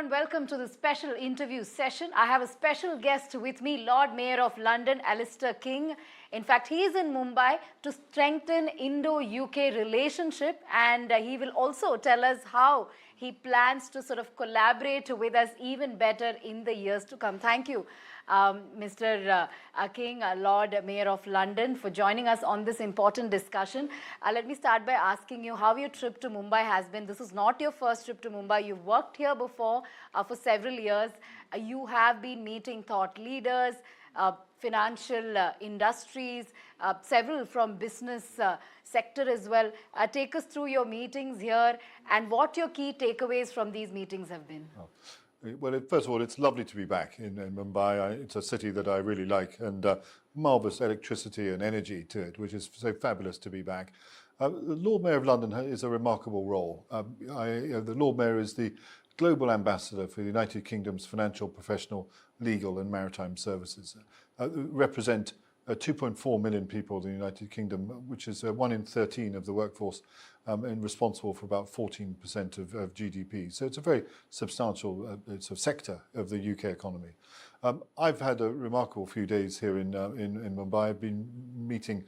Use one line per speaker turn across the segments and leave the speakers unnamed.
everyone, welcome to the special interview session. I have a special guest with me, Lord Mayor of London, Alastair King. In fact, he is in Mumbai to strengthen Indo-UK relationship, and he will also tell us how he plans to sort of collaborate with us even better in the years to come. Thank you, Mr. King, Lord Mayor of London, for joining us on this important discussion. Let me start by asking you how your trip to Mumbai has been. This is not your first trip to Mumbai. You've worked here before for several years. You have been meeting thought leaders, financial industries, several from business sector as well. Take us through your meetings here and what your key takeaways from these meetings have been.
Well, first of all, it's lovely to be back in Mumbai. It's a city that I really like, and marvellous electricity and energy to it, which is so fabulous to be back. The Lord Mayor of London is a remarkable role. The Lord Mayor is the global ambassador for the United Kingdom's financial, professional, legal and maritime services. Represent 2.4 million people in the United Kingdom, which is 1 in 13 of the workforce, and responsible for about 14% of GDP. So it's a very substantial sort of sector of the UK economy. I've had a remarkable few days here in Mumbai. I've been meeting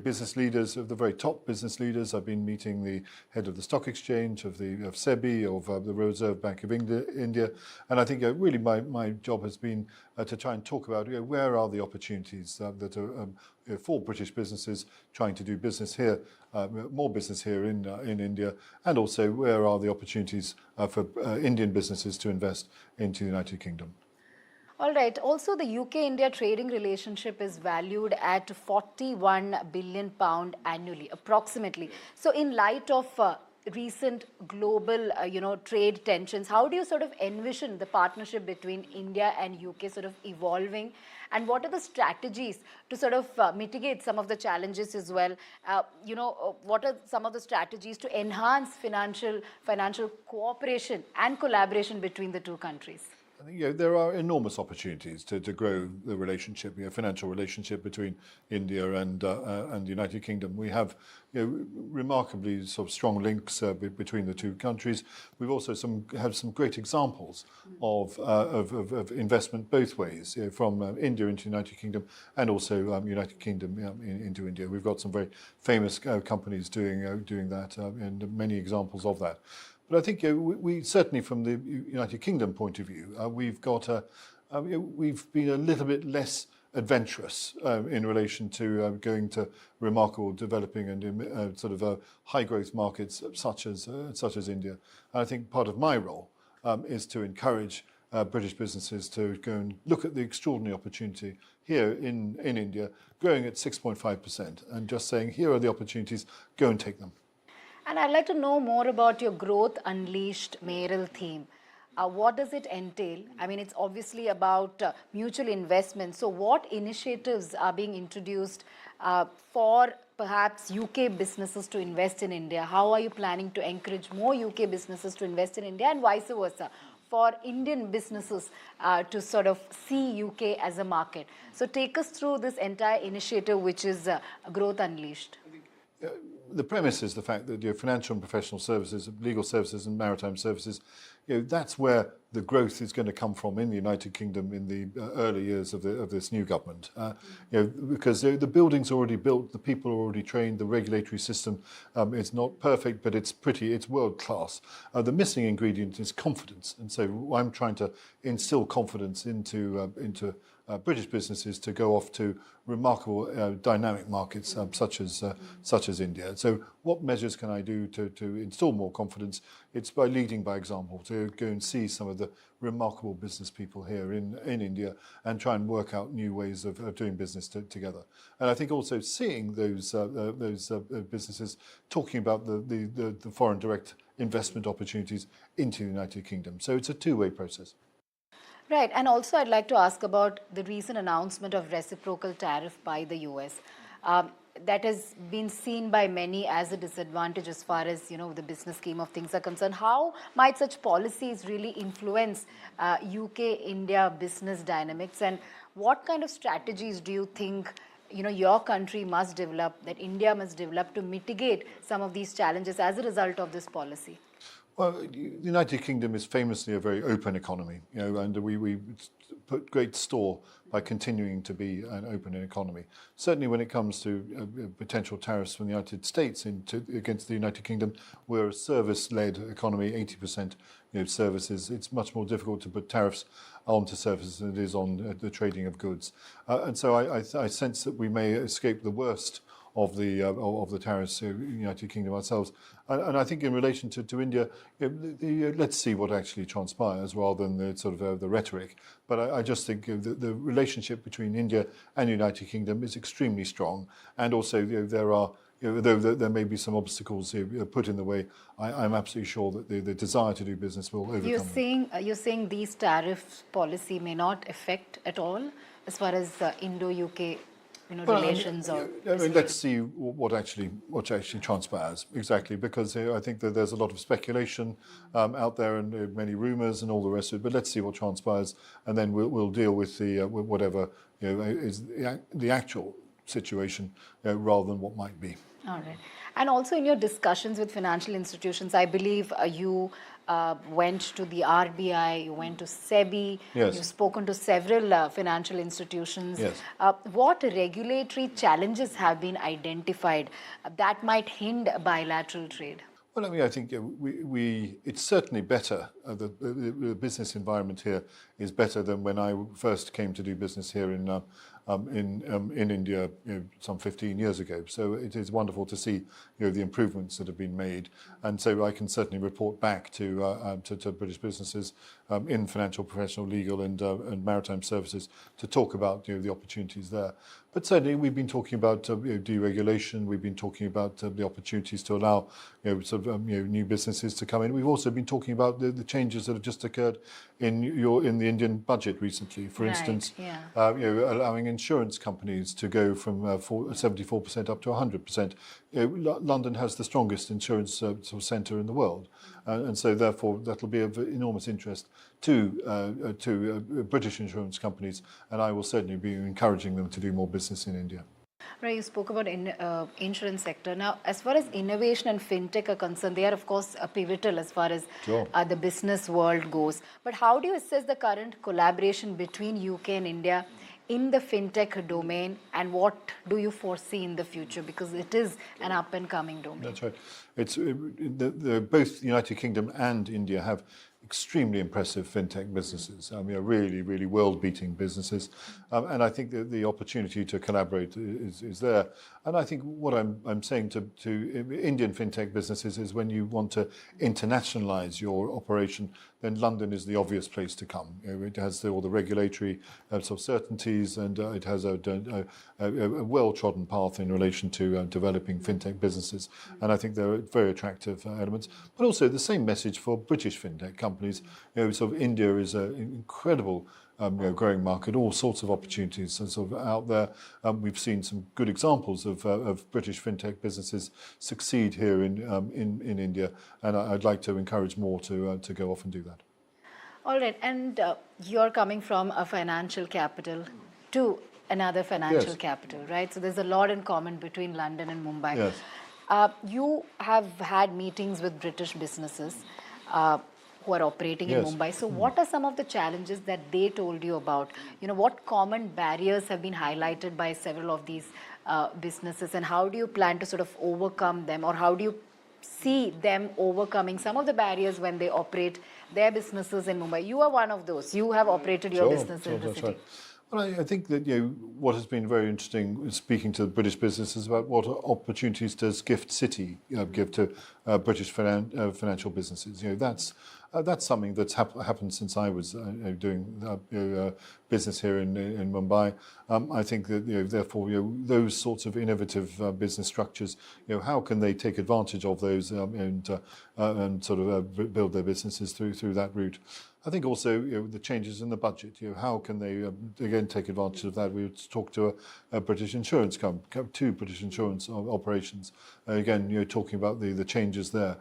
business leaders, of the very top business leaders. I've been meeting the head of the stock exchange, of SEBI, of the Reserve Bank of India. And I think really my job has been to try and talk about where are the opportunities that are for British businesses trying to do business here, more business here in India, and also where are the opportunities for Indian businesses to invest into the United Kingdom.
All right. Also, the UK-India trading relationship is valued at £41 billion annually, approximately. So in light of recent global, trade tensions, how do you sort of envision the partnership between India and UK sort of evolving? And what are the strategies to sort of mitigate some of the challenges as well? What are some of the strategies to enhance financial cooperation and collaboration between the two countries?
I think there are enormous opportunities to grow the relationship, financial relationship between India and the United Kingdom. We have remarkably sort of strong links between the two countries. We've also have some great examples of investment both ways, from India into the United Kingdom and also United Kingdom into India. We've got some very famous companies doing that, and many examples of that. But I think we certainly, from the United Kingdom point of view, we've been a little bit less adventurous in relation to going to remarkable developing and sort of high growth markets such as India. And I think part of my role is to encourage British businesses to go and look at the extraordinary opportunity here in India, growing at 6.5%, and just saying, here are the opportunities, go and take them.
And I'd like to know more about your Growth Unleashed mayoral theme. What does it entail? I mean, it's obviously about mutual investment. So what initiatives are being introduced for perhaps UK businesses to invest in India? How are you planning to encourage more UK businesses to invest in India, and vice versa, for Indian businesses to sort of see UK as a market? So take us through this entire initiative, which is Growth Unleashed.
The premise is the fact that financial and professional services, legal services and maritime services, that's where the growth is going to come from in the United Kingdom in the early years of this new government. Because the building's already built, the people are already trained, the regulatory system is not perfect, but it's world class. The missing ingredient is confidence, and so I'm trying to instill confidence into British businesses to go off to remarkable dynamic markets such as India. So what measures can I do to install more confidence? It's by leading by example, to go and see some of the remarkable business people here in India and try and work out new ways of doing business together. And I think also seeing those businesses talking about the foreign direct investment opportunities into the United Kingdom. So it's a two-way process.
Right, and also I'd like to ask about the recent announcement of reciprocal tariff by the US. That has been seen by many as a disadvantage as far as the business scheme of things are concerned. How might such policies really influence UK-India business dynamics, and what kind of strategies do you think your country must develop, that India must develop, to mitigate some of these challenges as a result of this policy?
Well, the United Kingdom is famously a very open economy, and we put great store by continuing to be an open economy. Certainly when it comes to potential tariffs from the United States against the United Kingdom, we're a service-led economy, 80% services. It's much more difficult to put tariffs onto services than it is on the trading of goods. And so I sense that we may escape the worst of the tariffs in the United Kingdom ourselves. And I think in relation to India, let's see what actually transpires rather than the sort of the rhetoric. But I just think the relationship between India and the United Kingdom is extremely strong. And also there are, though there may be some obstacles put in the way, I'm absolutely sure that the desire to do business will overcome them.
You're saying these tariff policy may not affect at all as far as Indo-UK relations
let's see what actually transpires exactly, because I think that there's a lot of speculation out there and many rumours and all the rest of it. But let's see what transpires, and then we'll deal with the whatever is the actual situation rather than what might be.
All right. And also in your discussions with financial institutions, I believe you went to the RBI, you went to SEBI,
Yes.
you've spoken to several financial institutions.
Yes.
What regulatory challenges have been identified that might hinder bilateral trade?
Well, I mean, I think it's certainly better. The business environment here is better than when I first came to do business here in India some 15 years ago. So it is wonderful to see the improvements that have been made, and so I can certainly report back to British businesses in financial, professional, legal, and maritime services to talk about the opportunities there. But certainly we've been talking about deregulation. We've been talking about the opportunities to allow new businesses to come in. We've also been talking about the changes that have just occurred in the Indian budget recently. For instance, allowing insurance companies to go from 74% up to 100%. London has the strongest insurance centre in the world, and so therefore that will be of enormous interest to British insurance companies, and I will certainly be encouraging them to do more business in India.
Right, you spoke about insurance sector. Now, as far as innovation and fintech are concerned, they are of course pivotal as far as the business world goes. But how do you assess the current collaboration between UK and India in the fintech domain, and what do you foresee in the future? Because it is an up and coming domain.
That's right. It's both the United Kingdom and India have extremely impressive fintech businesses. I mean, really, really world-beating businesses, and I think that the opportunity to collaborate is there. And I think what I'm saying to Indian fintech businesses is, when you want to internationalize your operation, then London is the obvious place to come. It has all the regulatory certainties, and it has a well-trodden path in relation to developing fintech businesses. And I think there are very attractive elements. But also the same message for British fintech companies. India is an incredible growing market, all sorts of opportunities out there. We've seen some good examples of British fintech businesses succeed here in India, and I'd like to encourage more to go off and do that.
All right, and you're coming from a financial capital to another financial capital, right? So there's a lot in common between London and Mumbai.
Yes.
You have had meetings with British businesses who are operating in Mumbai. So what are some of the challenges that they told you about? What common barriers have been highlighted by several of these businesses, and how do you plan to sort of overcome them, or how do you see them overcoming some of the barriers when they operate their businesses in Mumbai? You are one of those. You have operated your business in the city.
Right. Well, I think that what has been very interesting is speaking to the British businesses about what opportunities does Gift City give to British financial businesses. That's something that's happened since I was doing business here in Mumbai. I think that therefore those sorts of innovative business structures, how can they take advantage of those and sort of build their businesses through that route. I think also the changes in the budget. How can they again take advantage of that? We talked to a British insurance two British insurance operations. Again, talking about the changes there.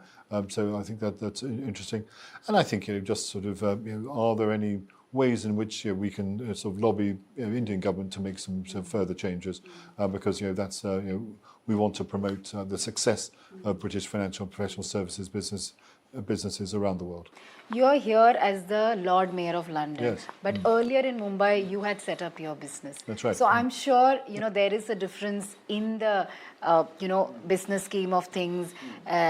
So I think that's interesting. And I think just sort of are there any ways in which we can sort of lobby Indian government to make some further changes, because that's we want to promote the success of British financial and professional services businesses around the world.
You're here as the Lord Mayor of London.
Yes.
But earlier in Mumbai, you had set up your business.
That's right.
So I'm sure, there is a difference in the, business scheme of things,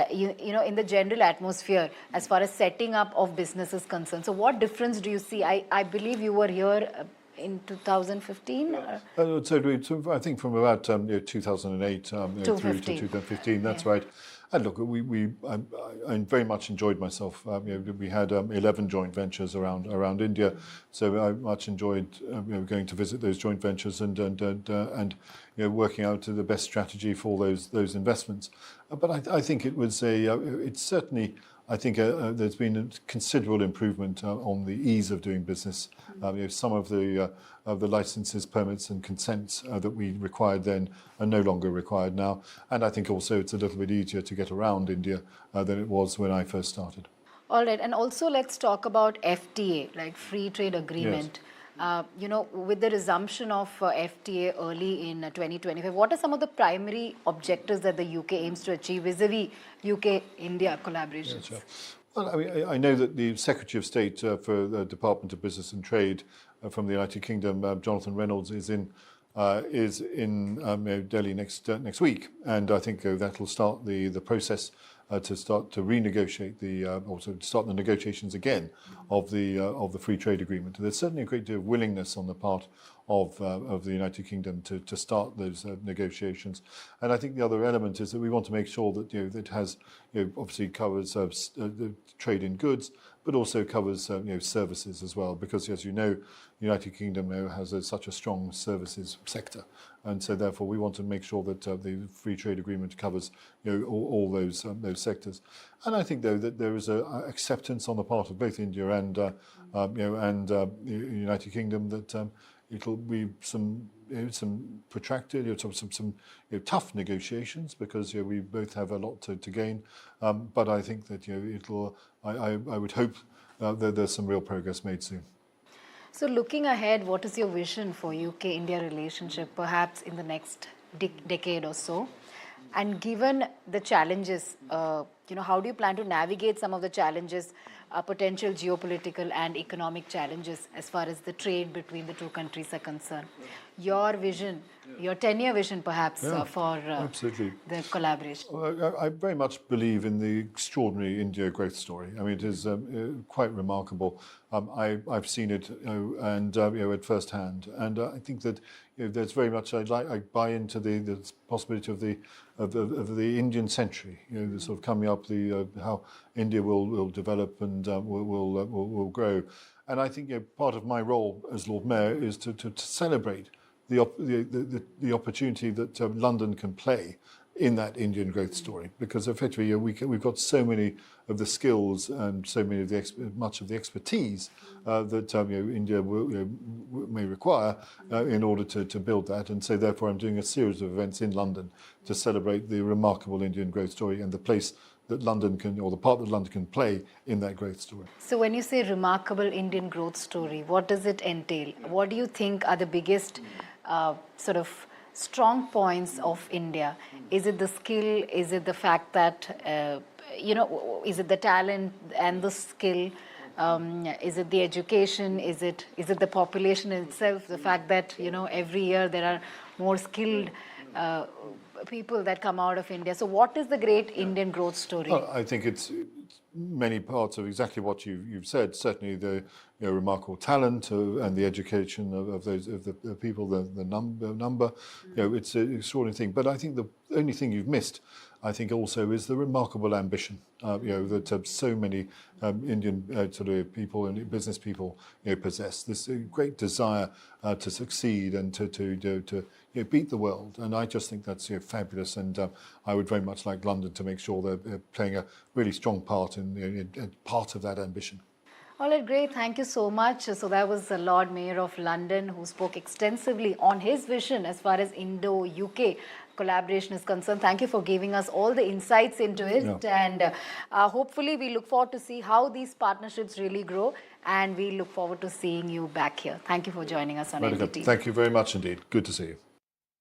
in the general atmosphere as far as setting up of business is concerned. So what difference do you see? I believe you were here in 2015?
So I think from about 2008 through to 2015, that's right. And look, I very much enjoyed myself. We had 11 joint ventures around India, so I much enjoyed going to visit those joint ventures and working out the best strategy for those investments. But I think it was it's certainly. I think there's been a considerable improvement on the ease of doing business. Some of the licenses, permits and consents that we required then are no longer required now. And I think also it's a little bit easier to get around India than it was when I first started.
All right. And also let's talk about FTA, like Free Trade Agreement.
Yes.
With the resumption of FTA early in 2025, what are some of the primary objectives that the UK aims to achieve vis-a-vis UK-India collaborations?
Yeah, sure. Well, I know that the Secretary of State for the Department of Business and Trade from the United Kingdom, Jonathan Reynolds, is in Delhi next week, and I think that will start the process to start to renegotiate also start the negotiations again of the free trade agreement. There's certainly a great deal of willingness on the part of the United Kingdom to start those negotiations, and I think the other element is that we want to make sure that that it has obviously covers the trade in goods, but also covers services as well, because as you know, the United Kingdom has such a strong services sector, and so therefore we want to make sure that the free trade agreement covers all those sectors. And I think though that there is a acceptance on the part of both India and the United Kingdom that it'll be some protracted, some tough negotiations, because we both have a lot to gain. But I think that I would hope that there's some real progress made soon.
So looking ahead, what is your vision for UK-India relationship, perhaps in the next decade or so? And given the challenges, how do you plan to navigate some of the challenges, potential geopolitical and economic challenges as far as the trade between the two countries are concerned? Your vision, your 10-year vision perhaps for
absolutely.
The collaboration.
Well, I very much believe in the extraordinary India growth story. I mean, it is quite remarkable. I've seen it at first hand, and I think that there's very much I buy into the possibility of the Indian century. The sort of coming up, how India will develop and will grow. And I think part of my role as Lord Mayor is to celebrate the opportunity that London can play in that Indian growth story, because effectively we've got so many of the skills and so many of much of the expertise that India may require in order to build that, and so therefore I'm doing a series of events in London to celebrate the remarkable Indian growth story and the place that London can, or the part that London can play in that growth story.
So when you say remarkable Indian growth story, what does it entail? What do you think are the biggest sort of strong points of India? Is it the skill? Is it the fact that, is it the talent and the skill? Is it the education? Is it the population itself? The fact that, every year there are more skilled people that come out of India. So what is the great Indian growth story?
Well, I think it's many parts of exactly what you've said. Certainly the remarkable talent and the education of the people, the number. It's an extraordinary thing. But I think the only thing you've missed, I think, also is the remarkable ambition. That so many Indian sort of people and business people possess this great desire to succeed and to beat the world. And I just think that's fabulous. And I would very much like London to make sure they're playing a really strong part in part of that ambition.
All right, great. Thank you so much. So that was the Lord Mayor of London, who spoke extensively on his vision as far as Indo-UK collaboration is concerned. Thank you for giving us all the insights into it. Yeah. And hopefully we look forward to see how these partnerships really grow. And we look forward to seeing you back here. Thank you for joining us on NDTV.
Thank you very much indeed. Good to see you.